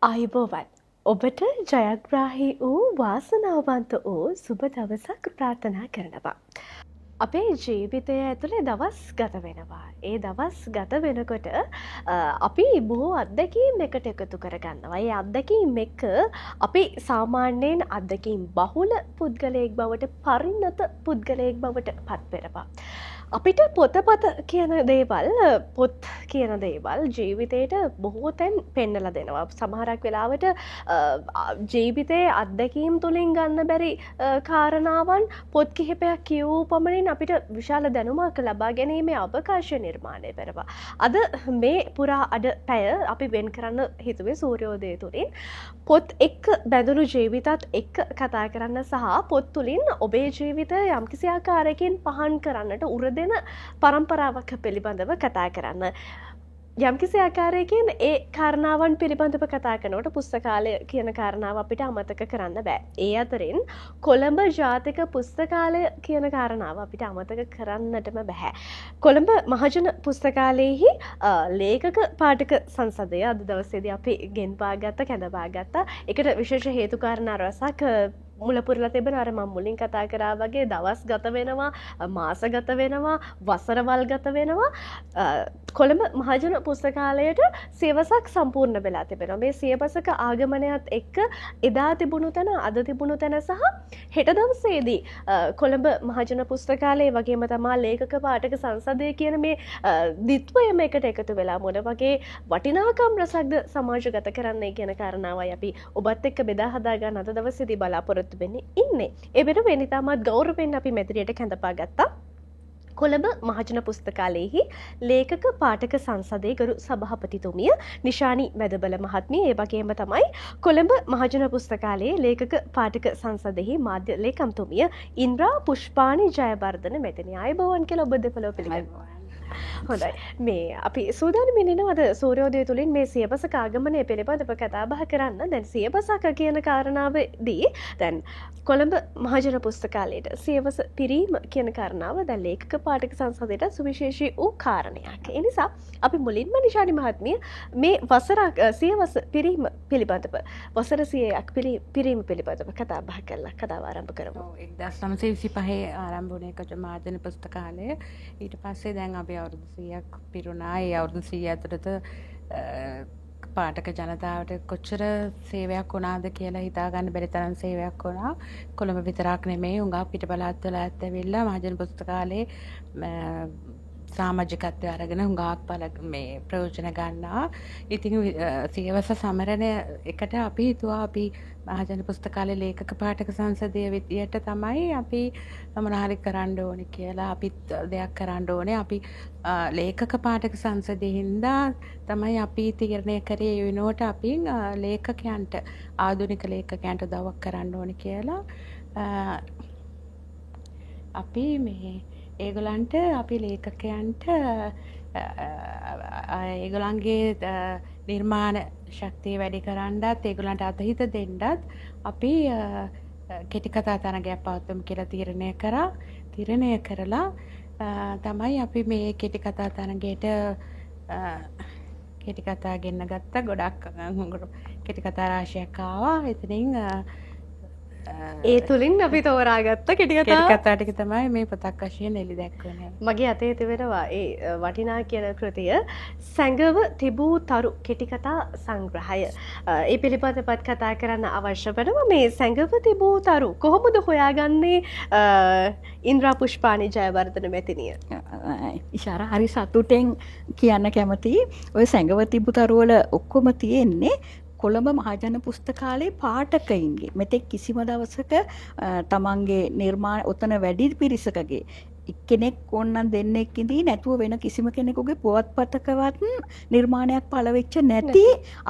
ආයුබෝවන් ඔබට ජයග්‍රාහී වූ වාසනාවන්ත වූ සුබ දවසක් ප්‍රාර්ථනා කරනවා. අපේ ජීවිතය ඇතුලේ දවස් ගත වෙනවා. ඒ දවස් ගත වෙනකොට අපි බොහෝ අත්දැකීම් එකට එකතු කරගන්නවා. ඒ අත්දැකීම් එක්ක අපි සාමාන්‍යයෙන් අත්දැකීම් බහුල පුද්ගලයෙක් බවට පරිණත පුද්ගලයෙක් බවට පත් වෙනවා. අපිට පොතපත කියන දේවල් පොත් කියන දේවල් ජීවිතයට බොහෝ තැන් පෙන්නලා දෙනවා. සමහරක් වෙලාවට ජීවිතයේ අත්දැකීම් තුලින් ගන්න බැරි කාරණාවන් පොත් කිහිපයක් කියවූ පමණින් අපිට විශාල දැනුමක් ලබා ගැනීමේ අවකාශය නිර්මාණය වෙනවා. අද මේ පුරා අඩ පැය අපි වෙන් කරන්න හිතුවේ සූර්යෝදය තුලින් පොත් එක්ක බැඳුණු ජීවිතත් එක්ක කතා කරන්න සහ පොත් තුලින් ඔබේ ජීවිතය යම්කිසි ආකාරයකින් පහන් කරන්නට උරදෙන පරම්පරාවක් පිළිබඳව කතා කරන්න. යම්කිසි ආකාරයකින් ඒ කාරණාවන් පිළිබඳව කතා කරනකොට පුස්තකාලය කියන කාරණාව අපිට අමතක කරන්න බෑ. ඒ අතරින් කොළඹ ජාතික පුස්තකාලය කියන කාරණාව අපිට අමතක කරන්නටම බෑ. කොළඹ මහජන පුස්තකාලයේහි ලේඛක පාඨක සංසදය අද දවසේදී අපි ගෙන්වා ගත්ත කැඳවා ගත්තා. ඒකට විශේෂ හේතු කාරණා රසක් මුලපුරලා තිබෙන අර මම මුලින් කතා කරා වගේ දවස් ගත වෙනවා, මාස ගත වෙනවා, වසරවල් ගත වෙනවා. කොළඹ මහජන පුස්තකාලයට සියවසක් සම්පූර්ණ වෙලා තිබෙනවා. මේ සියවසක ආගමනයත් එක්ක එදා තිබුණු තැන, අද තිබුණු තැන සහ හෙට දවසේදී කොළඹ මහජන පුස්තකාලයේ වගේම තමා ලේඛක පාඨක සංසදය කියන මේ දිත්වයම එකට එකතු වෙලා මොන වගේ වටිනාකම් රසක්ද සමාජගත කරන්නේ කියන කාරණාවයි අපි ඔබත් එක්ක බෙදා හදා ගන්න අද දවසේදී බලාපොරොත්තු වෙන්නේ ඉන්නේ. ඒ වෙනුවෙන් ඉතාමත් ගෞරවයෙන් අපි මෙතනට කැඳපා ගත්තා. කොළඹ මහජන පුස්තකාලයේහි ලේඛක පාඨක සංසදයේ ගරු සභාපතිතුමිය නිශානි මැදබල මහත්මිය ඒ වගේම තමයි කොළඹ මහජන පුස්තකාලයේ ලේඛක පාඨක සංසදෙහි මාධ්‍ය ලේකම්තුමිය ඉන්ද්‍රා පුෂ්පානි ජයවර්ධන මෙතන ආයුබෝවන් කියලා ඔබ දෙපළව පිළිගන්නවා. හොඳයි. මේ අපි සූදානම් ඉන්නවද සූර්යෝදය තුලින් මේ සියවසක ආගමනය පිළිබඳව කතා බහ කරන්න. දැන් සියවසක කියන කාරණාවේදී දැන් කොළඹ මහජන පුස්තකාලයට සියවස පිරීම කියන කාරණාව දැන් ලේඛක පාඨක සංසදයට සුවිශේෂී වූ කාරණයක්. ඒ නිසා අපි මුලින්ම නිශානි මහත්මිය මේ වසරක් සියවස පිරීම පිළිබඳව වසර 100ක් පිරීම පිළිබඳව කතා බහ කරලා කතාව ආරම්භ කරමු. 1925 ආරම්භ වුණේ කොළඹ මහජන පුස්තකාලය. ඊට පස්සේ දැන් අපි අවුරුදු 100ක් පිරුණා. ඒ අවුරුදු 100 ඇතුළත පාඨක ජනතාවට කොච්චර සේවයක් වුණාද කියලා හිතා ගන්න බැරි තරම් සේවයක් වුණා. කොළඹ විතරක් නෙමෙයි, උඟා පිටපළාත් වල ඇවිල්ලා මහජන පුස්තකාලේ සමාජිකත්වය අරගෙන හුඟක් මේ ප්‍රයෝජන ගන්නවා. ඉතින් සියවස සමරන එකට අපි හිතුවා අපි මහජන පුස්තකාලේ ලේඛක පාඨක සංසදයේ විදියට තමයි අපි මොනහරි කරන්න ඕනේ කියලා. අපිත් දෙයක් කරන්න ඕනේ. අපි ලේඛක පාඨක සංසදයේ හින්දා තමයි අපි තීරණය කරේ වෙනුවට අපි ලේඛකයන්ට ආධුනික ලේඛකයන්ට උදව්වක් කරන්න ඕනේ කියලා. අපි මේ ඒගොල්ලන්ට අපි ලේඛකයන්ට ඒගොල්ලන්ගේ නිර්මාණ ශක්තිය වැඩි කරන්නත් ඒගොල්ලන්ට අතහිත දෙන්නත් අපි කෙටි කතා තරගයක් පවත්වමු කියලා තීරණය කරලා තමයි අපි මේ කෙටි කතා තරගයට කෙටි කතා ගෙන්න ගත්තා. ගොඩක් කෙටි කතා රාශියක් ආවා. එතනින් ඒ තුලින් අපි තෝරාගත්ත කෙටි කතා ටික තමයි මේ පොතක් වශයෙන් එළි දැක්වන්නේ. මගේ අතේ තිබෙනවා ඒ වටිනා කියන කෘතිය සැඟව තිබූ තරු කෙටි කතා සංග්‍රහය. ඒ පිළිබඳවත් කතා කරන්න අවශ්‍ය වෙනවා. මේ සැඟව තිබූ තරු කොහොමද හොයාගන්නේ ඉන්ද්‍රා පුෂ්පානි ජයවර්ධන මෙතිනිය? ඉෂාරා හරි සතුටෙන් කියන්න කැමතියි. ඔය සැඟව තිබූ තරු වල ඔක්කොම තියෙන්නේ කොළඹ මහජන පුස්තකාලයේ පාඨකයින්ගේ. මෙතෙක් කිසිම දවසක තමන්ගේ නිර්මාණ ඔතන වැඩි පිරිසකගේ කෙනෙක් ඕනනම් දෙන්නෙක් ඉඳී නැතුව වෙන කිසිම කෙනෙකුගේ පුවත්පතකවත් නිර්මාණයක් පළ වෙච්ච නැති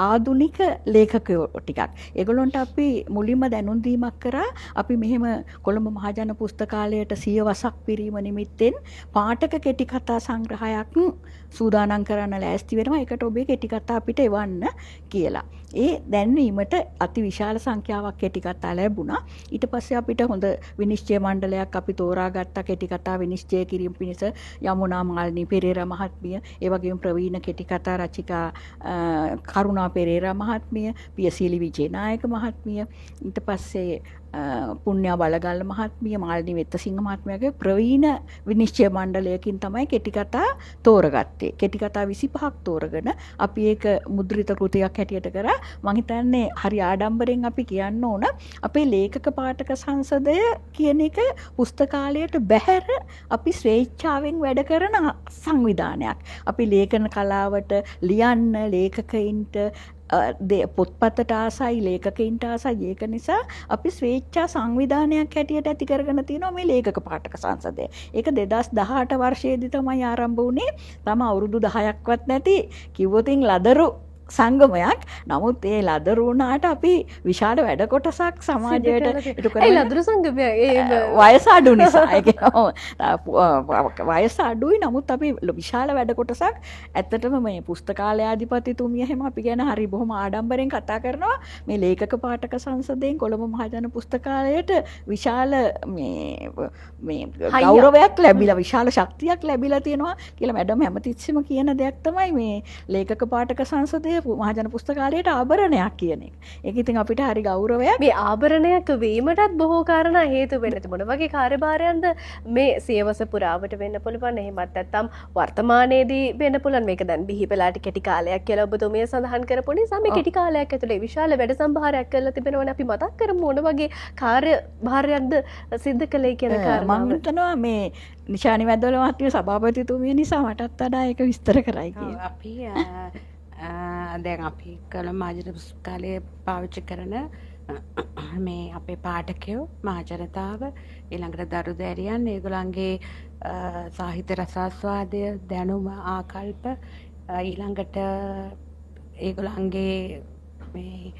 ආධුනික ලේඛකයෝ ටිකක්. ඒගොල්ලන්ට අපි මුලින්ම දැනුම් දීමක් කරා. අපි මෙහෙම කොළඹ මහජන පුස්තකාලයට සියවසක් පිරීම නිමිත්තෙන් පාඨක කෙටි කතා සංග්‍රහයක් සූදානම් කරන්න ලෑස්ති වෙනවා. ඒකට ඔබේ කෙටි කතා අපිට එවන්න කියලා. ඒ දැන්වීමට අති විශාල සංඛ්‍යාවක් කෙටි කතා ලැබුණා. ඊට පස්සේ අපිට හොඳ විනිශ්චය මණ්ඩලයක් අපි තෝරාගත්ත කෙටි කතා විනිශ්චය කිරීම පිණිස යමුනා මාලිනී පෙරේරා මහත්මිය, ඒ වගේම ප්‍රවීණ කෙටි කතා රචිකා කරුණා පෙරේරා මහත්මිය, පියසීලි විජේනායක මහත්මිය, ඊට පස්සේ පුණ්‍යා බලගල්ල මහත්මිය, මාලිනී වෙත්තසිංහ මහත්මියගේ ප්‍රවීණ විනිශ්චය මණ්ඩලයකින් තමයි කෙටි කතා තෝරගත්තේ. කෙටි කතා 25ක් තෝරගෙන අපි ඒක මුද්‍රිත කෘතියක් හැටියට කරා. මම හිතන්නේ හරි ආඩම්බරෙන් අපි කියන්න ඕන අපේ ලේඛක පාඨක සංසදය කියන එක පුස්තකාලයට බැහැර අපි ස්වේච්ඡාවෙන් වැඩ කරන සංවිධානයක්. අපි ලේඛන කලාවට ලියන්න ලේඛකයින්ට පොත්පතට ආසයි ලේඛකයින්ට ආසයි. ඒක නිසා අපි ස්වේච්ඡා සංවිධානයක් හැටියට ඇති කරගෙන තියෙනවා මේ ලේඛක පාඨක සංසදය. ඒක 2018 වර්ෂයේදී තමයි ආරම්භ වුණේ. තම අවුරුදු 10ක්වත් නැති කිව්වොතින් ලදරු සංගමයක්. නමුත් ඒ ලදරු වුණාට අපි විශාල වැඩ කොටසක් සමාජයට ඉටු කරලා ලදරු සංගමය වයස අඩු නිසා වයස අඩුයි. නමුත් අපි විශාල වැඩ කොටසක් ඇත්තටම මේ පුස්තකාලයාධිපතිතුමිය හැම අපි ගැන හරි බොහොම ආඩම්බරෙන් කතා කරනවා. මේ ලේඛක පාඨක සංසදයෙන් කොළඹ මහජන පුස්තකාලයට විශාල මේ ගෞරවයක් ලැබිලා විශාල ශක්තියක් ලැබිලා තියෙනවා කියලා මැඩම් හැමතිස්සෙම කියන දෙයක් තමයි මේ ලේඛක පාඨක සංසදය මහජන පුස්තකාලයට ආභරණයක් කියන එක. ඒක ඉතින් අපිට හරි ගෞරවයක්. මේ ආභරණයක් වීමටත් බොහෝ කාරණා හේතු වෙන. මොන වගේ කාර්යභාරයන්ද මේ සියවස පුරාවට වෙන්න පුළුවන්. එහෙමත් නැත්නම් වර්තමානයේදී වෙන්න පුළුවන්. මේක දැන් බිහිපලාට කෙටි කාලයක් කියලා ඔබතුමිය සඳහන් කරපු නිසා මේ කෙටි කාලයක් ඇතුලේ විශාල වැඩ සම්භාරයක් කරලා තිබෙනවනේ. අපි මතක් කරමු මොන වගේ කාර්යභාරයක්ද සිද්ධ කළේ කියන කාරණාව. මම හිතනවා මේ නිශානි වැද්දොල මහත්මිය සභාපතිතුමිය නිසා මටත් වඩා ඒක විස්තර කරයි කියලා. අපි දැන් අපි කොළඹ මහජන පුස්තකාලයේ පාවිච්චි කරන මේ අපේ පාඨකයෝ මහජනතාව ඊළඟට දරු දැරියන් ඒගොල්ලන්ගේ සාහිත්‍ය රසාස්වාදය දැනුම ආකල්ප ඊළඟට ඒගොල්ලන්ගේ මේ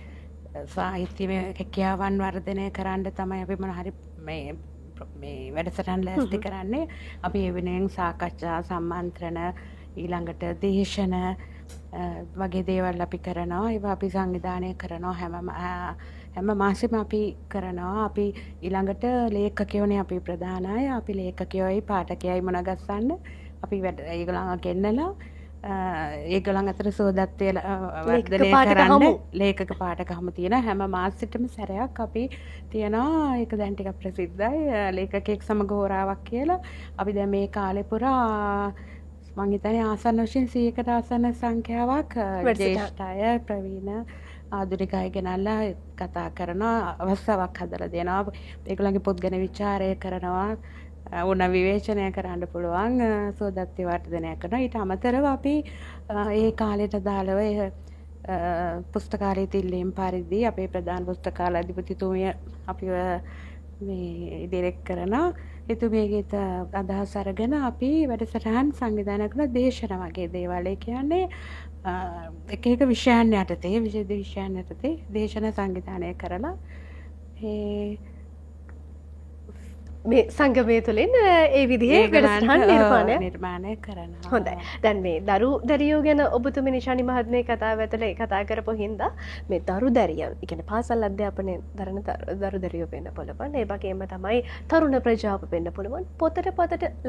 සාහිත්‍යමය හැකියාවන් වර්ධනය කරන්න තමයි අපි මොන හරි මේ වැඩසටහන් ලෑස්ති කරන්නේ. අපි ඒ වෙනුවෙන් සාකච්ඡා සම්මන්ත්‍රණ ඊළඟට දේශන වගේ දේවල් අපි කරනවා. ඒවා අපි සංවිධානය කරනවා හැම මාසෙම අපි කරනවා. අපි ඊළඟට ලේඛකයෝනේ අපි ප්‍රධාන අය. අපි ලේඛකයෝයි පාඨකයයි මුණ ගැස්සන්න අපි ඒගොල්ලන් ගෙන්නලා ඒගොල්ලන් අතර සෝදත්වය වර්ධනය කරන්න ලේඛක පාඨක හමු තියෙන හැම මාසෙටම සැරයක් අපි තියනවා. ඒක දැන් ටිකක් ප්‍රසිද්ධයි. ලේඛකෙක් සමග හෝරාවක් කියලා. අපි දැන් මේ කාලේ පුරා මං හිතන්නේ ආසන්න වශයෙන් 100කට ආසන්න සංඛ්‍යාවක් ජ්‍යෙෂ්ඨ අය ප්‍රවීණ ආධුනික අය ගෙනල්ලා කතා කරනවා. අවස්ථාවක් හදලා දෙනවා. ඒගොල්ලන්ගේ පොත් ගැන විචාරය කරනවා. ඕන විවේචනය කරන්න පුළුවන් සෝදත්වය වර්ධනය කරනවා. ඊට අමතරව අපි ඒ කාලයට අදාළව පුස්තකාලයේ තිල්ලීම් පරිදි අපේ ප්‍රධාන පුස්තකාලාධිපතිතුමිය අපිව මේ ඩිරෙක්ට් කරනවා. එතුමියගේත් අදහස් අරගෙන අපි වැඩසටහන් සංවිධානය කරන දේශන වගේ දේවල්. ඒ කියන්නේ එක එක විෂයන් යටතේ විවිධ විෂයන් යටතේ දේශන සංවිධානය කරලා මේ සංගමය තුළින් ඒ විදිහේ වැඩසටහන් නිර්මාණය කරනවා. හොඳයි. දැන් මේ දරු දැරියෝ ගැන ඔබතුමී නිශානි මහත්මිය කතාව ඇතුලේ කතා කරපු හින්දා මේ දරු දැරියන්, ඒ කියන්නේ පාසල් අධ්‍යාපනය දරන දරු දැරියෝ වෙන්න පුළුවන්. ඒ වගේම තමයි තරුණ ප්‍රජාව වෙන්න පුළුවන්. පොතට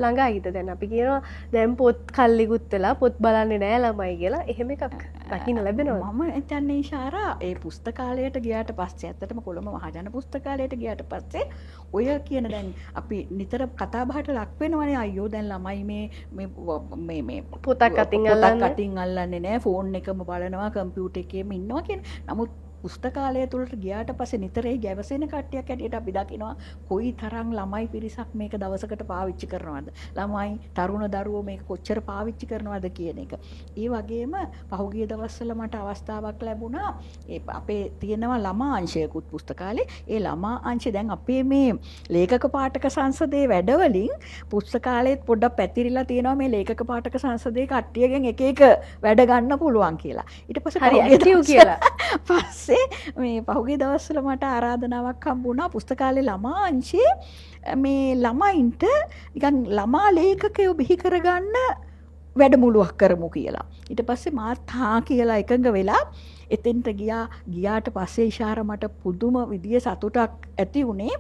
ළඟයිද? දැන් අපි කියනවා දැන් පොත් කල්ලිකුත් වෙලා පොත් බලන්නේ නැහැ ළමයි කියලා. එහෙම එකක් දකින්න ලැබෙනවා. මම හිතන්නේ ඉෂාරා ඒ පුස්තකාලයට ගියාට පස්සේ ඇත්තටම කොළඹ මහජන පුස්තකාලයට ගියාට පස්සේ ඔය කියන දැන් අපි නිතර කතා බහට ලක් වෙනවනේ. අයියෝ දැන් ළමයි මේ පොතක් අතින් අල්ලන්නේ නැහැ, ෆෝන් එකම බලනවා, කම්පියුටර් එකේම ඉන්නවා කියන. නමුත් පුස්තකාලය තුළට ගියාට පස්සේ නිතරේ ගැවසෙන කට්ටියක් හැටියට අපි දකිනවා කොයි තරම් ළමයි පිරිසක් මේක දවසකට පාවිච්චි කරනවද. ළමයි තරුණ දරුවෝ මේක කොච්චර පාවිච්චි කරනවද කියන එක. ඒ වගේම පහුගිය දවස්වල මට අවස්ථාවක් ලැබුණා අපේ තියෙනවා ළමා අංශයකුත් පුස්තකාලේ. ඒ ළමා අංශය දැන් අපේ මේ ලේඛක පාඨක සංසදයේ වැඩවලින් පුස්තකාලයේත් පොඩ්ඩක් පැතිරිලා තියෙනවා මේ ලේඛක පාඨක සංසදයේ කට්ටියගෙන් එක එක වැඩ ගන්න පුළුවන් කියලා. ඊට පස්සේ හරි ඇක්ටිව් කියලා. පස්සේ මේ පහුගිය දවස්වල මට ආරාධනාවක් හම්බුණා පුස්තකාලේ ළමා අංශයේ මේ ළමයින්ට නිකන් ළමා ලේඛකයෝ බිහි කරගන්න වැඩමුළුවක් කරමු කියලා. ඊට පස්සේ මාත් හා කියලා එකඟ වෙලා එතෙන්ට ගියාට පස්සේ ඉෂාර මට පුදුම විදිය සතුටක් ඇති වුණේ.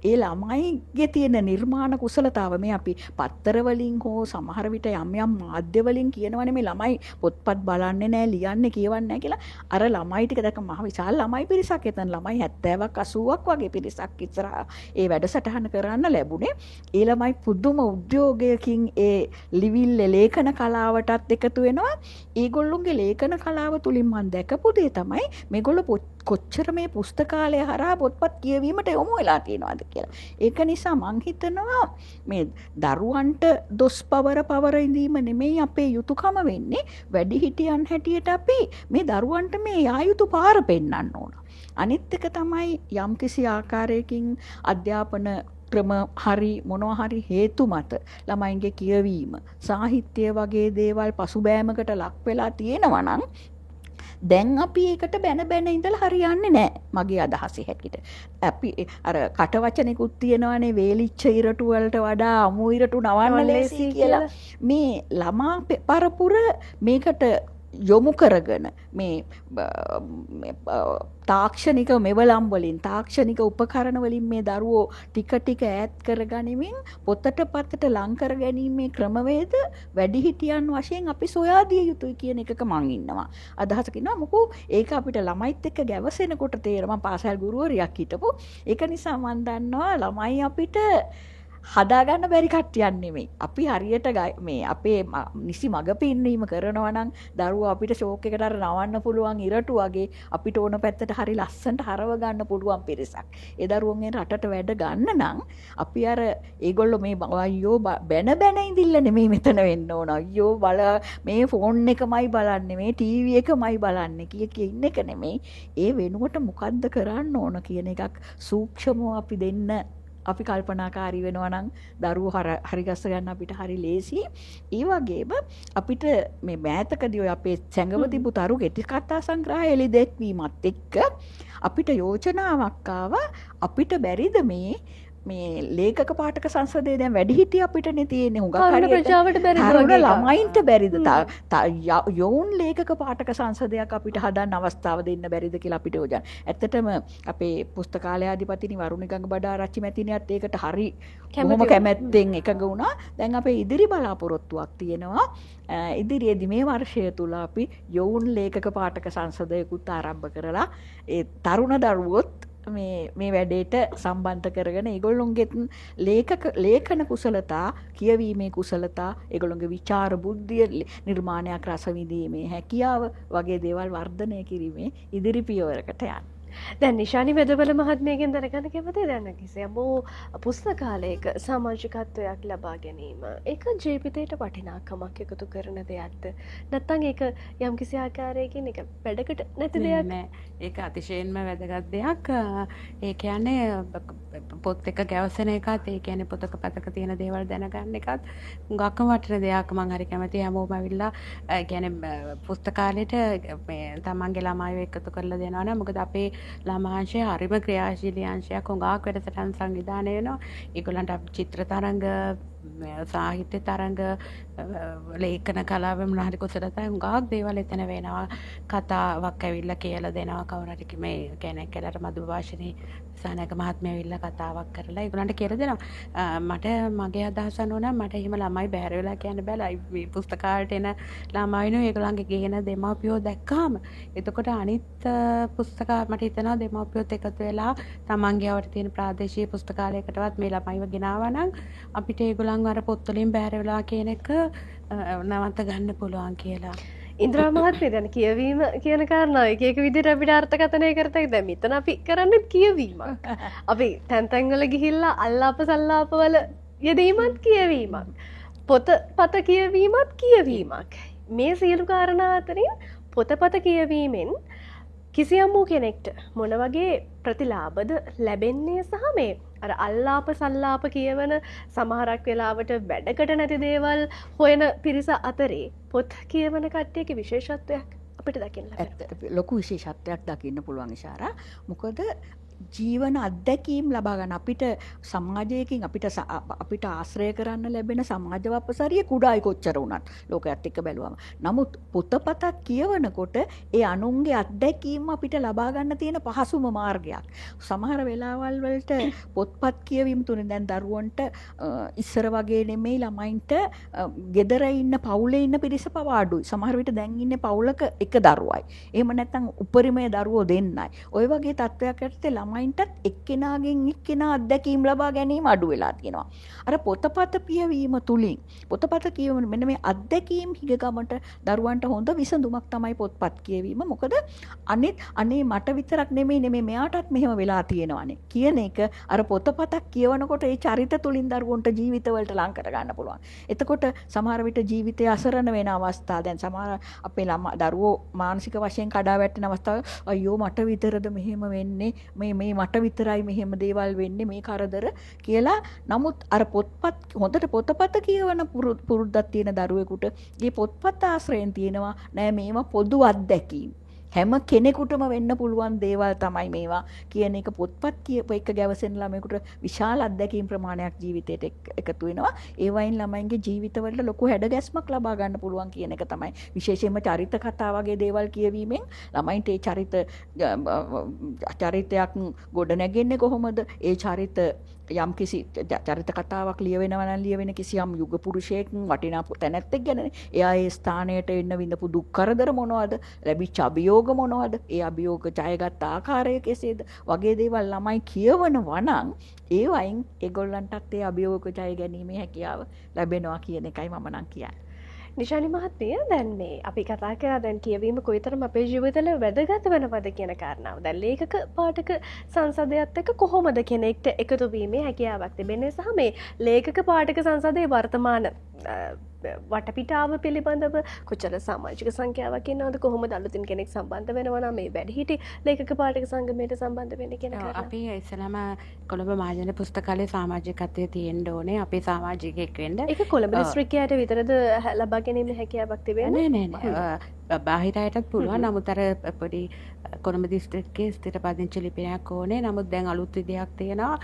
ඒ ළමයිගේ තියෙන නිර්මාණ කුසලතාව මේ අපි පත්තර වලින් හෝ සමහර විට යම් යම් මාධ්‍ය වලින් කියනවනේ මේ ළමයි පොත්පත් බලන්නේ නැහැ ලියන්නේ කියවන්නේ නැහැ කියලා. අර ළමයි ටික දැක්ක මහ විශාල ළමයි පිරිසක් එතන ළමයි 70ක් 80ක් වගේ පිරිසක් ඉස්සරහා ඒ වැඩසටහන කරන්න ලැබුණේ. ඒ ළමයි පුදුම උද්‍යෝගයකින් ඒ ලිවිල්ල ලේඛන කලාවටත් එකතු වෙනවා. ඒගොල්ලොන්ගේ ලේඛන කලාව තුලින් මම දැකපු දේ තමයි මේගොල්ලෝ කොච්චර මේ පුස්තකාලය හරහා පොත්පත් කියවීමට යොමු වෙලා තියෙනවද කියලා. ඒක නිසා මං හිතනවා මේ දරුවන්ට දොස් පවර ඉඳීම නෙමෙයි අපේ යුතුයකම වෙන්නේ. වැඩිහිටියන් හැටියට අපි මේ දරුවන්ට මේ යා යුතු පාර පෙන්වන්න ඕන. අනිත් එක තමයි යම්කිසි ආකාරයකින් අධ්‍යාපන ක්‍රම හරි මොනවා හරි හේතු මත ළමයින්ගේ කියවීම සාහිත්‍ය වගේ දේවල් පසුබෑමකට ලක් වෙලා තියෙනවා නම් දැන් අපි ඒකට බැන ඉඳලා හරියන්නේ නැහැ මගේ අදහසේ හැටියට. අපි අර කට වචනෙකුත් තියෙනවානේ වේලිච්ච ඉරටු වලට වඩා අමු ඉරටු නවන්න ලේසි කියලා. මේ ළමා පරපුර මේකට යොමු කරගෙන මේ තාක්ෂණික මෙවලම් වලින් තාක්ෂණික උපකරණ වලින් මේ දරුවෝ ටික ඈත් කරගනිමින් පොතට පතට ලං කර ගැනීමේ ක්‍රමවේද වැඩිහිටියන් වශයෙන් අපි සොයා දිය යුතුයි කියන එකක මං ඉන්නවා. අදහසක් ඉන්නවා මොකෝ ඒක අපිට ළමයිත් එක්ක ගැවසෙනකොට තේරෙනවා පාසල් ගුරුවරියක් හිටපු. ඒක නිසා මං දන්නවා ළමයි අපිට හදාගන්න බැරි කට්ටියක් නෙමෙයි. අපි හරියට මේ අපේ නිසි මග පින්වීම කරනවා නම් දරුවෝ අපිට ෂෝක් එකට අර නවන්න පුළුවන් ඉරටු වගේ අපිට ඕන පැත්තට හරි ලස්සනට හරව ගන්න පුළුවන් පිරිසක්. ඒ දරුවන්ගෙන් රටට වැඩ ගන්න නම් අපි අර ඒගොල්ලෝ මේ අයියෝ බැන ඉඳිල්ල නෙමෙයි මෙතන වෙන්න ඕන. අයියෝ මේ ෆෝන් එකමයි බලන්නේ මේ ටීවී එකමයි බලන්නේ කිය ඉන්න එක නෙමෙයි. ඒ වෙනුවට මොකද්ද කරන්න ඕන කියන එකක් සූක්ෂමව අපි දෙන්න අපි කල්පනාකාරී වෙනවා නම් දරුවෝ හරි ගස්ස ගන්න අපිට හරි ලේසි. ඒ වගේම අපිට මේ මෑතකදී ඔය අපේ සැඟව තිබු තරු කෙටි කතා සංග්‍රහය එළි දැක්වීමත් එක්ක අපිට යෝජනාවක් ආවා අපිට බැරිද මේ ලේඛක පාඨක සංසදයේ දැන් වැඩිහිටිය අපිටනේ තියෙන්නේ හුඟක් හරියට තරුණ ළමයින්ට බැරිද යෝන් ලේඛක පාඨක සංසදයක් අපිට හදන්න අවස්ථාව දෙන්න බැරිද කියලා අපිට යෝජන. ඇත්තටම අපේ පුස්තකාලයාධිපතිනි වරුණිගඟ බඩාරච්චි මැතිණියත් ඒකට හරි බොහොම කැමැත්තෙන් එකඟ වුණා. දැන් අපේ ඉදිරි බලාපොරොත්තුවක් තියෙනවා. ඉදිරියේදී මේ වර්ෂය තුල අපි යෝන් ලේඛක පාඨක සංසදයකුත් ආරම්භ කරලා ඒ තරුණ දරුවොත් මේ වැඩේට සම්බන්ධ කරගෙන ඒගොල්ලොන්ගේ ලේඛන කුසලතා කියවීමේ කුසලතා ඒගොල්ලොන්ගේ විචාර බුද්ධිය නිර්මාණයක් රස විඳීමේ හැකියාව වගේ දේවල් වර්ධනය කිරීමේ ඉදිරි පියවරකට යන්න. දැන් නිශානි වෙදවල මහත්මියගෙන් දැනගන්න කැමතියි දැන් කිසියම් පුස්තකාලයක සමාජිකත්වයක් ලබා ගැනීම ඒක ජීවිතයට වටිනාකමක් එකතු කරන දෙයක්ද නැත්නම් ඒක යම්කිසි ආකාරයකින් ඒක වැඩකට නැති දෙයක් නෑ. ඒක අතිශයින්ම වැදගත් දෙයක්. ඒ කියන්නේ පොත් එක ගැවසෙන එකත් ඒ කියන්නේ පොතක පතක තියෙන දේවල් දැනගන්න එකත් හුඟක්ම වටින දෙයක්. මම හරි කැමතියි හැමෝම ඇවිල්ලා ඒ කියන්නේ පුස්තකාලේට මේ තමන්ගේ ළමයිව එකතු කරලා දෙනවා නේද? මොකද අපේ ළමාංශය හරිම ක්‍රියාශීලී අංශයක්. හුඟක් වැඩසටහන් සංවිධානය වෙනවා. ඒගොල්ලන්ට චිත්‍ර තරංග සාහිත්‍ය තරංග ලේඛන කලාව මොනවා හරි කුසලතා හුඟක් දේවල් එතන වෙනවා. කතාවක් ඇවිල්ලා කියලා දෙනවා කවුරු හරි මේ කෙනෙක් කියලා මధు භාෂණී සානක මහත්මයා ඇවිල්ලා කතාවක් කරලා ඒගොල්ලන්ට කියලා දෙනවා. මට මගේ අදහස අනුව මට එහෙම ළමයි බැහැර වෙලා කියන්න බෑ. මේ පුස්තකාලයට එන ළමයිනෝ ඒගොල්ලන්ගේ ගේන දෙමාපියෝ දැක්කාම එතකොට අනිත් පුස්තකා මට හිතෙනවා දෙමාපියොත් එකතු වෙලා තමන්ගේ අවට තියෙන ප්‍රාදේශීය පුස්තකාලයකටවත් මේ ළමයිව ගෙනාවා නම් අපිට ඒගොල්ලන්ව අර පොත් වලින් බැහැර වෙලා කියන එක නවත්ත ගන්න පුළුවන් කියලා. ඉන්ද්‍රා මහත්මිය දැන් කියවීම කියන කාරණාව එක එක විදිහට අපිට අර්ථකථනය කරතයි. දැන් මෙතන අපි කරන්නේ කියවීමක්. අපි තැන් තැන්වල ගිහිල්ලා අල්ලාප සල්ලාපවල යෙදීමත් කියවීමක්. පොතපත කියවීමත් කියවීමක්. මේ සියලු කාරණා අතරින් පොතපත කියවීමෙන් කිසියම් වූ කෙනෙක්ට මොන වගේ ප්‍රතිලාභද ලැබෙන්නේ සහ මේ අර අල්ලාප සල්ලාප කියවන සමහරක් වෙලාවට වැඩකට නැති දේවල් හොයන පිරිස අතරේ පොත් කියවන කට්ටියගේ විශේෂත්වයක් අපිට දකින්න ලැබෙනවා. ලොකු විශේෂත්වයක් දකින්න පුළුවන් ඉෂාරා. මොකද ජීවන අත්දැකීම් ලබා ගන්න අපිට සමාජයකින් අපිට ආශ්‍රය කරන්න ලැබෙන සමාජ වපසරිය කුඩායි කොච්චර වුණත් ලෝකයේත් එක්ක බැලුවම. නමුත් පොතපතක් කියවනකොට ඒ අනුන්ගේ අත්දැකීම් අපිට ලබා ගන්න තියෙන පහසුම මාර්ගයක්. සමහර වෙලාවල් වලට පොත්පත් කියවීම තුනේ දැන් දරුවන්ට ඉස්සර වගේ නෙමෙයි ළමයින්ට ගෙදර ඉන්න පවුලේ ඉන්න පිරිස පවා අඩුයි. සමහර විට දැන් ඉන්නේ පවුලක එක දරුවයි. එහෙම නැත්නම් උපරිමයේ දරුවෝ දෙන්නයි. ওই වගේ තත්ත්වයක් ඇත්තේ ළමයින්ටත් එක්කෙනාගෙන් එක්කෙනා අත්දැකීම් ලබා ගැනීම අඩු වෙලා තියෙනවා. අර පොතපත කියවීම තුලින් පොතපත කියවීම මෙන්න මේ අත්දැකීම් හිගගමට දරුවන්ට හොඳ විසඳුමක් තමයි පොත්පත් කියවීම. මොකද අනේ මට විතරක් නෙමෙයි මෙයාටත් මෙහෙම වෙලා තියෙනවානේ කියන එක අර පොතපතක් කියවනකොට ඒ චරිත තුලින් දරුවන්ට ජීවිතවලට ලං කර ගන්න පුළුවන්. එතකොට සමහර විට ජීවිතය අසරණ වෙන අවස්ථා දැන් සමහර අපේ දරුවෝ මානසික වශයෙන් කඩා වැටෙන අවස්ථාව අයියෝ මට විතරද මෙහෙම වෙන්නේ මේ මට විතරයි මෙහෙම දේවල් වෙන්නේ මේ කරදර කියලා. නමුත් අර පොත්පත් හොඳට පොතපත කියවන පුරුද්දක් තියෙන දරුවෙකුට මේ පොත්පත් ආශ්‍රයෙන් තියෙනවා නෑ මේවා පොදු අත්දැකීම්. හැම කෙනෙකුටම වෙන්න පුළුවන් දේවල් තමයි මේවා කියන එක පොත්පත් කියප එක ගැවසෙන ළමයෙකුට විශාල අත්දැකීම් ප්‍රමාණයක් ජීවිතයට එකතු වෙනවා. ඒ වයින් ළමයින්ගේ ජීවිතවලට ලොකු හැඩගැස්මක් ලබා ගන්න පුළුවන් කියන එක තමයි. විශේෂයෙන්ම චරිත කතා වගේ දේවල් කියවීමෙන් ළමයින්ට ඒ චරිතයක් ගොඩ නැගෙන්නේ කොහොමද? ඒ චරිත යම් කිසි චරිත කතාවක් ලියවෙනවා නම් ලියවෙන කිසියම් යුග පුරුෂයෙක් වටිනා තැනැත්තෙක් ගැන එයා ඒ ස්ථානයට එන්න විඳපු දුක් කරදර මොනවද? ලැබිච්ච අභියෝග මොනවද? ඒ අභියෝග ජයගත් ආකාරය කෙසේද? වගේ දේවල් ළමයි කියවනවා නම් ඒ වයින් ඒගොල්ලන්ටත් ඒ අභියෝග ජය ගැනීමේ හැකියාව ලැබෙනවා කියන එකයි මම නම් කියන්නේ. නිශානි මහත්මිය දැන් මේ අපි කතා කරා දැන් කියවීම කොයිතරම් අපේ ජීවිතවල වැදගත් වෙනවද කියන කාරණාව. දැන් ලේඛක පාඨක සංසදයත් එක්ක කොහොමද කෙනෙක්ට එකතු වීමේ හැකියාවක් තිබෙන්නේ සහ මේ ලේඛක පාඨක සංසදයේ වර්තමාන වටපිටාව පිළිබඳව කොච්චර සමාජික සංඛ්‍යාවක් ඉන්නවද? කොහොමද අලුතින් කෙනෙක් සම්බන්ධ වෙනවා නම් මේ වැඩිහිටි ලේඛක පාඨක සංගමයට සම්බන්ධ වෙන්නේ කියන කාරණාව. අපි ඉස්සෙල්ලාම කොළඹ මහජන පුස්තකාලයේ සමාජිකත්වයේ තියෙන්න ඕනේ. අපේ සමාජිකයෙක් වෙන්න. ඒක කොළඹ දිස්ත්‍රික්කයට විතරද ලබා ගැනීමේ හැකියාවක් තිබෙන්නේ? නෑ. බාහිර අයටත් පුළුවන්. නමුත් අර පොඩි කොළඹ දිස්ත්‍රික්කයේ ස්ථිර පදිංචි ලිපිනයක් ඕනේ. නමුත් දැන් අලුත් විදියක් තියෙනවා.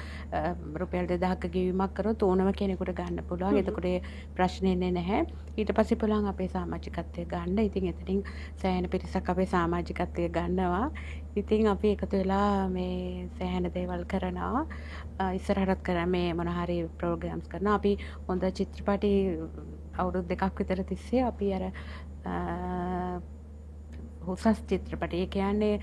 රුපියල් 2000ක ගෙවීමක් කරොත් ඕනම කෙනෙකුට ගන්න පුළුවන්. එතකොට ප්‍රශ්නේ නැහැ. ඊට පස්සේ පුළුවන් අපේ සමාජිකත්වය ගන්න. ඉතින් එතනින් සෑහෙන පිරිසක් අපේ සමාජිකත්වය ගන්නවා. ඉතින් අපි එකතු වෙලා මේ සෑහෙන දේවල් කරනවා. ඉස්සරහටත් කරා මේ මොන හරි ප්‍රෝග්‍රෑම්ස් කරනවා. අපි හොඳ චිත්‍රපටි අවුරුදු 2ක් විතර තිස්සේ අපි අර උසස් චිත්‍රපටි කියන්නේ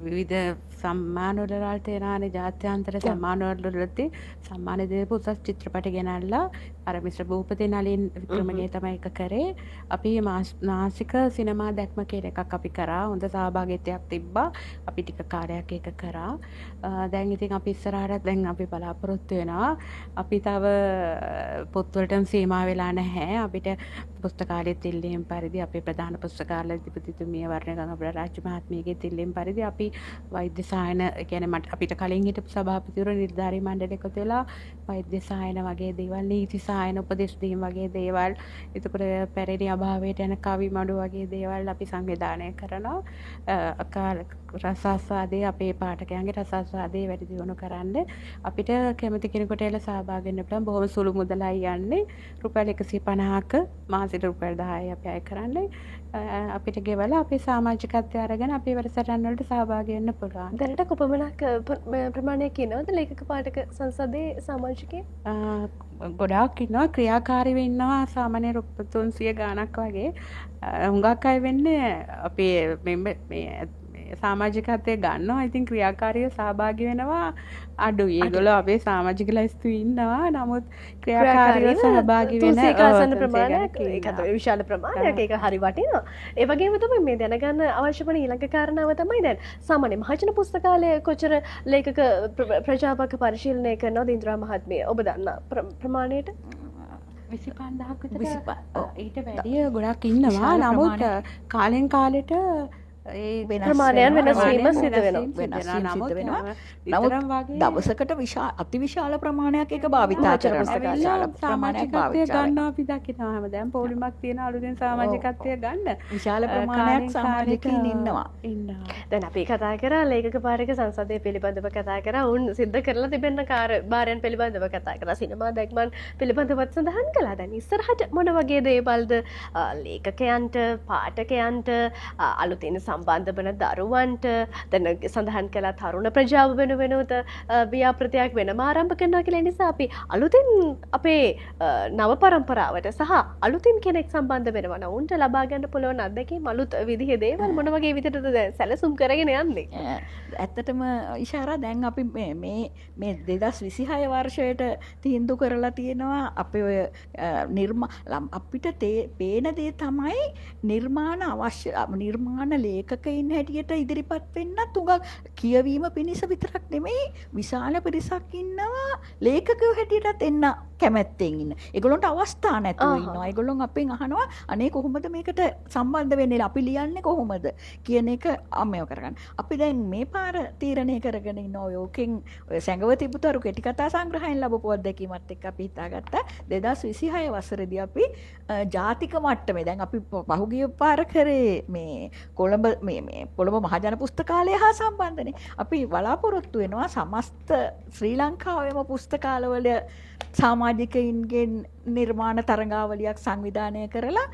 විවිධ සම්මානවලට එනානේ ජාත්‍යන්තර සම්මානවලදී සම්මාන දීපු උසස් චිත්‍රපටි ගෙනල්ලා අර මිස්ටර් භූපති නලින් වික්‍රමගේ තමයි එක කරේ. අපි මාසික සිනමා දැක්ම කියන එකක් අපි කරා. හොඳ සහභාගීත්වයක් තිබ්බා. අපි ටික කාර්යයක් ඒක කරා. දැන් ඉතින් අපි ඉස්සරහට දැන් අපි බලාපොරොත්තු වෙනවා. අපි තව පොත්වලටම සීමා වෙලා නැහැ. අපිට පුස්තකාලයේ තිල්ලීම් පරිදි අපේ ප්‍රධාන පුස්තකාල අධිපතිතුමිය වර්ණගංග රාජ්‍ය මහත්මියගේ තිල්ලීම් පරිදි අපි වෛද්‍ය සායන කියන්නේ මට අපිට කලින් හිටපු සභාපතිවරු නිලධාරී මණ්ඩලෙ එකතු වෙලා වෛද්‍ය සායන වගේ දේවල් නීති සායන උපදෙස් දීම වගේ දේවල් එතකොට පැරණි අභාවයට යන කවි මඩු වගේ දේවල් අපි සංවිධානය කරනවා. රසාස්වාදයේ අපේ පාඨකයන්ගේ රසාස්වාදයේ වැඩි දියුණු කරන්න අපිට කැමති කෙනෙකුට එල සහභාගී වෙන්න පුළුවන්. බොහොම සුළු මුදලයි යන්නේ. රුපියල් 150ක මාසෙට රුපියල් 10යි අපි අය කරන්නේ. අපිට ගෙවලා අපේ සමාජිකත්වය අරගෙන අපේ වැඩසටහන් වලට සහභාගී වෙන්න පුළුවන්. දැනට කොපමණක් ප්‍රමාණයක් ඉන්නවද ලේඛක පාඨක සංසදයේ සමාජිකයන්? ගොඩාක් ඉන්නවා. ක්‍රියාකාරීව ඉන්නවා. සාමාන්‍ය 300 ගාණක් වගේ. හුඟක් අය වෙන්නේ අපේ මේ සමාජිකත්වය ගන්නවා. ඉතින් ක්‍රියාකාරීව සහභාගී වෙනවා අඩුයි. ඒගොල්ලෝ අපේ සමාජික ලැයිස්තු ඉන්නවා. නමුත් ක්‍රියාකාරීව සහභාගී වෙන තුන්සේකාසන ප්‍රමාණයක් ඒකත් විශාල ප්‍රමාණයක් ඒක හරි වටිනවා. ඒ වගේම තමයි මේ දැනගන්න අවශ්‍ය වන ඊළඟ කාරණාව තමයි දැන් සාමාන්‍ය මහජන පුස්තකාලය කොච්චර ලේඛක ප්‍රජාපක පරිශීලනය කරනවද ඉන්ද්‍රා මහත්මිය? ඔබ දන්න ප්‍රමාණයට 25,000ක් විතර ඊට වැඩිය ගොඩක් ඉන්නවා. නමුත් කාලෙන් කාලෙට ඒ ප්‍රමාණයන් වෙනස් වීම සිදු වෙනවා. නමුත් දවසකට අතිවිශාල ප්‍රමාණයක් ඒක භාවිතා කරනවා. සමාජිකත්වය ගන්නවා අපි දකිනවා හැමදාම පොලිමක් තියෙන අලුතෙන් සමාජිකත්වය ගන්න විශාල ප්‍රමාණයක් සමාජිකයින් ඉන්නවා. දැන් අපි කතා කරා ලේඛක පාරක සංසදය පිළිබඳව කතා කරා. උන් සිද්ධ කරලා තිබෙන කාර්යභාරයන් පිළිබඳව කතා කරා. සිනමා දැක්මන් පිළිබඳවත් සඳහන් කළා. දැන් ඉස්සරහට මොන වගේ දේවල්ද ලේඛකයන්ට පාඨකයන්ට අලුතෙන් සම්බන්ධ වන දරුවන්ට දැන් සඳහන් කළා තරුණ ප්‍රජාව වෙනුවෙනුත් ව්‍යාපෘතියක් වෙනම ආරම්භ කරනවා කියලා. නිසා අපි අලුතින් අපේ නව පරම්පරාවට සහ අලුතින් කෙනෙක් සම්බන්ධ වෙනවා නම් උන්ට ලබා ගන්න පුළුවන් අත්දැකීම් අලුත් විදිහේ දේවල් මොන වගේ විදිහටද සැලසුම් කරගෙන යන්නේ? ඇත්තටම ඉෂාරා දැන් අපි මේ 2026 වර්ෂයට තීන්දුව කරලා තියෙනවා අපේ ඔය අපිට පේන දේ තමයි නිර්මාණ ලේඛකයින් හැටියට ඉදිරිපත් වෙන්න තුඟක් කියවීම පිණිස විතරක් නෙමෙයි විශාල පිරිසක් ඉන්නවා ලේඛකයෝ හැටියටත් එන්න කැමැත්තෙන් ඉන්න. ඒගොල්ලන්ට අවස්ථා නැතුව ඉන්නවා. ඒගොල්ලොන් අපෙන් අහනවා අනේ කොහොමද මේකට සම්බන්ධ වෙන්නේ? අපි ලියන්නේ කොහොමද කියන එක අමයව කරගන්න. අපි දැන් මේ පාර තීරණය කරගෙන ඉන්න ඔයෝකෙන් සැඟව තිබුතරු කෙටි කතා සංග්‍රහයෙන් ලැබපු අත්දැකීමත් එක්ක අපි හිතාගත්තා 2026 වසරේදී අපි ජාතික මට්ටමේ දැන් අපි පහුගිය පාර කරේ මේ කොළඹ මහජන පුස්තකාලය හා සම්බන්ධනේ. අපි බලාපොරොත්තු වෙනවා සමස්ත ශ්‍රී ලංකාවේම පුස්තකාලවල සමාජිකයින්ගෙන් නිර්මාණ තරඟාවලියක් සංවිධානය කරලා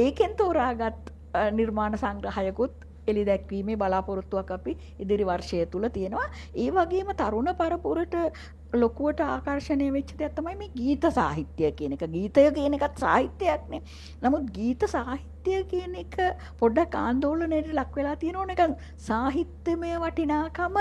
ඒකෙන් තෝරාගත් නිර්මාණ සංග්‍රහයකුත් එළි දැක්වීමේ බලාපොරොත්තුවක් අපි ඉදිරි වර්ෂය තුල තියෙනවා. ඒ වගේම තරුණ පරපුරට ලොකුවට ආකර්ෂණය වෙච්ච දෙයක් තමයි මේ ගීත සාහිත්‍ය කියන එක. ගීතය කියන එකත් සාහිත්‍යයක්නේ. නමුත් ගීත සාහිත්‍ය කියන එක පොඩ්ඩක් ආందోලනයට ලක් වෙලා තියෙනවනේ. නිකන් සාහිත්‍යමය වටිනාකම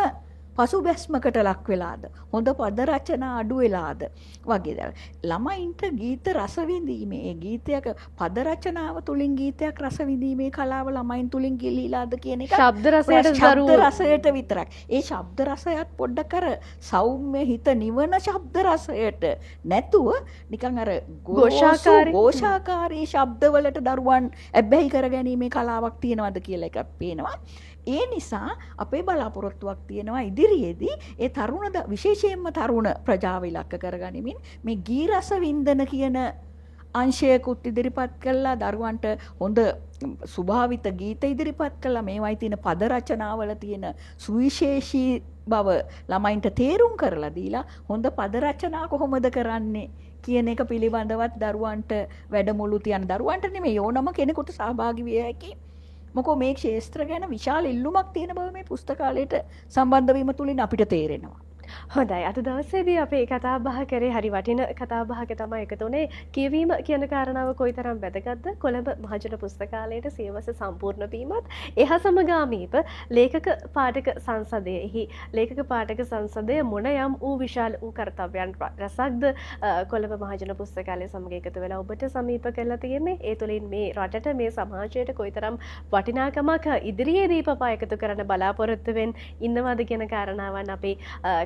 පසුබැස්මකට ලක් වෙලාද? හොඳ පද රචනා අඩු වෙලාද? වගේ දේවල්. ළමයින්ට ගීත රස විඳීමේ ඒ ගීතයක පද රචනාව තුලින් ගීතයක් රස විඳීමේ කලාව ළමයින් තුලින් ගිලිලාද කියන එක ශබ්ද රසයට විතරක්. ඒ ශබ්ද රසයත් පොඩ්ඩක් අර සෞම්‍ය හිත නිවන ශබ්ද රසයට නැතුව නිකන් අර ഘോഷාකාරී ශබ්දවලට දරුවන් ඇබ්බැහි කරගැනීමේ කලාවක් තියනවාද කියලා එකක් පේනවා. ඒ නිසා අපේ බලාපොරොත්තුවක් තියෙනවා ඉදිරියේදී ඒ තරුණ විශේෂයෙන්ම තරුණ ප්‍රජාව ඉලක්ක කරගනිමින් මේ ගී රස වින්දන කියන අංශයකුත් ඉදිරිපත් කළා දරුවන්ට හොඳ ස්වභාවිත ගීත ඉදිරිපත් කළා මේවයි තියෙන පද රචනාවල තියෙන සුවිශේෂී බව ළමයින්ට තේරුම් කරලා දීලා හොඳ පද රචනා කොහොමද කරන්නේ කියන එක පිළිබඳවත් දරුවන්ට වැඩමුළු තියන දරුවන්ට නෙමෙයි ඕනම කෙනෙකුට සහභාගී විය හැකි. මොකෝ මේ ක්ෂේත්‍ර ගැන විශාල ඉල්ලුමක් තියෙන බව මේ පුස්තකාලයට සම්බන්ධ වීම තුලින් අපිට තේරෙනවා. හොඳයි අද දවසේදී අපේ කතා බහ කරේ හරි වටින කතා බහක තමයි එකතු වුණේ. කියවීම කියන කාරණාව කොයිතරම් වැදගත්ද? කොළඹ මහජන පුස්තකාලයට සියවස සම්පූර්ණ වීමත් එහා සමගාමීව ලේඛක පාඨක සංසදයෙහි ලේඛක පාඨක සංසදය මොන යම් වූ විශාල වූ කර්තව්‍යයන් රසක්ද කොළඹ මහජන පුස්තකාලය සමග එකතු වෙලා ඔබට සමීප කරලා තියෙන්නේ. ඒ තුළින් මේ රටට මේ සමාජයට කොයිතරම් වටිනාකමක් ඉදිරියේදී පවා එකතු කරන්න බලාපොරොත්තුවෙන් ඉන්නවද කියන කාරණාවන් අපි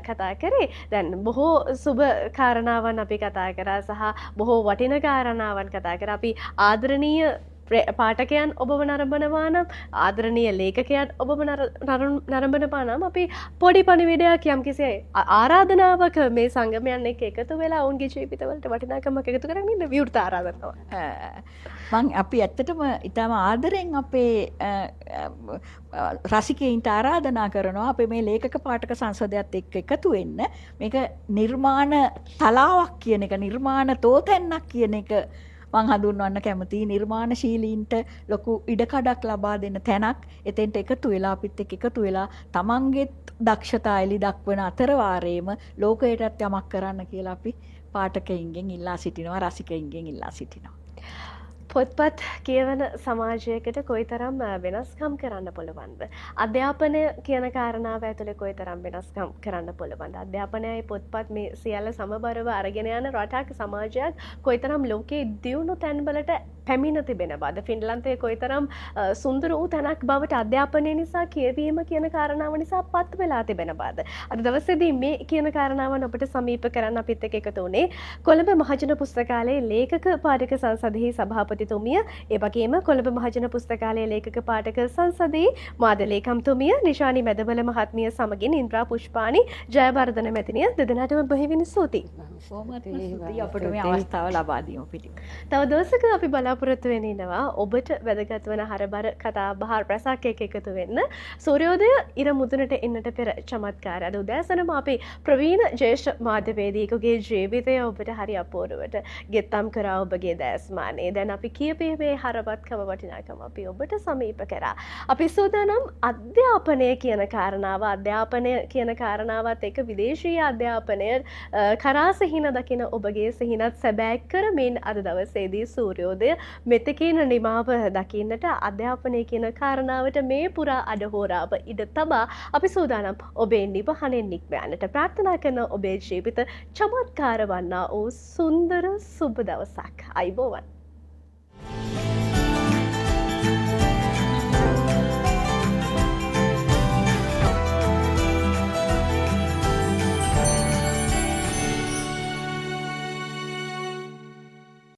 කතා කරේ. දැන් බොහෝ සුබ කාරණාවන් අපි කතා කරා සහ බොහෝ වටින කාරණාවන් කතා කරා. අපි ආදරණීය පාඨකයන් ඔබව නරඹනවා නම් ආදරණීය ලේඛකයන් ඔබව නරඹනවා නම් අපි පොඩි පණිවිඩයක් යම්කිසි ආරාධනාවක් මේ සංගමයන් එක්ක එකතු වෙලා ඔවුන්ගේ ජීවිතවලට වටිනාකමක් එකතු කරගෙන ඉන්න විවෘත ආරාධනාවක්. අපි ඇත්තටම ඊටම ආදරෙන් අපේ රසිකයින්ට ආරාධනා කරනවා අපේ මේ ලේඛක පාඨක සංසදයත් එක්ක එකතු වෙන්න. මේක නිර්මාණ තලාවක් කියන එක නිර්මාණ තෝතැන්නක් කියන එක මං හඳුන්වන්න කැමතියි. නිර්මාණශීලීන්ට ලොකු ඉඩකඩක් ලබා දෙන තැනක්. එතෙන්ට එකතු වෙලා අපිත් එක්ක එකතු වෙලා තමන්ගේ දක්ෂතා එලි දක්වන අතරවාරයේම ලෝකයටත් යමක් කරන්න කියලා අපි පාඨකයින්ගෙන් ඉල්ලා සිටිනවා රසිකයින්ගෙන් ඉල්ලා සිටිනවා. පොත්පත් කියවන සමාජයකට කොයිතරම් වෙනස්කම් කරන්න පුළුවන්ද? අධ්‍යාපනය කියන කාරණාව ඇතුලේ කොයිතරම් වෙනස්කම් කරන්න පුළුවන්ද? අධ්‍යාපනයයි පොත්පත් මේ සියල්ල සමබරව අරගෙන යන රටක් සමාජයක් කොයිතරම් ලෝකයේ දියුණු තැන්වලට පැමිණ තිබෙනවද? ෆින්ලන්තයේ කොයිතරම් සුන්දර වූ තැනක් බවට අධ්‍යාපනය නිසා කියවීම කියන කාරණාව නිසා පත් වෙලා තිබෙනවද? අද දවසේදී මේ කියන කාරණාවන් ඔබට සමීප කරන්න අපිත් එක්ක එකතු වුණේ කොළඹ මහජන පුස්තකාලයේ ලේඛක පාඨක සංසදෙහි සභාපතිතුමිය, ඒ වගේම කොළඹ මහජන පුස්තකාලයේ ලේඛක පාඨක සංසදයේ මාධ්‍ය ලේකම්තුමිය නිශානි මැදවල මහත්මිය සමගින් ඉන්ද්‍රා පුෂ්පානි ජයවර්ධන මැතිනිය දෙදෙනාටම බොහොම ස්තුතියි. අපිට මේ අවස්ථාව ලබා දීම පිටි. තව දවසක අපි බලාපොරොත්තු වෙන ඉනවා ඔබට වැදගත් වන හරබර කතා බහ රසක් එක්ක එකතු වෙන්න. සූර්යෝදය ඉර මුදුනට එන්නට පෙර චමත්කාර. අද උදෑසනම අපි ප්‍රවීණ ජ්‍යෙෂ්ඨ මාධ්‍යවේදියෙකුගේ ජීවිතය ඔබට හරි අපූර්වට ගෙත්තම් කරා ඔබගේ දැස්මානේ. දැන් අපි කියපේ හරවත්කම වටිනාකම අපි ඔබට සමීප කරා. අපි සූදානම් අධ්‍යාපනය කියන කාරණාව, අධ්‍යාපනය කියන කාරණාවත් එක්ක විදේශීය අධ්‍යාපනය කරා සිහින දකින ඔබගේ සිහිනත් සැබෑ කරමින් අද දවසේදී සූර්යෝදය මෙතකින් නිමාව දකින්නට අධ්‍යාපනය කියන කාරණාවට මේ පුරා අඩහෝරාව ඉඩ තබා අපි සූදානම් ඔබේ නිවහනෙන් නික්ම යන්නට ප්‍රාර්ථනා කරන ඔබේ ජීවිත චමත්කාර වන්නා වූ සුන්දර සුබ දවසක්. අයිබෝවන්.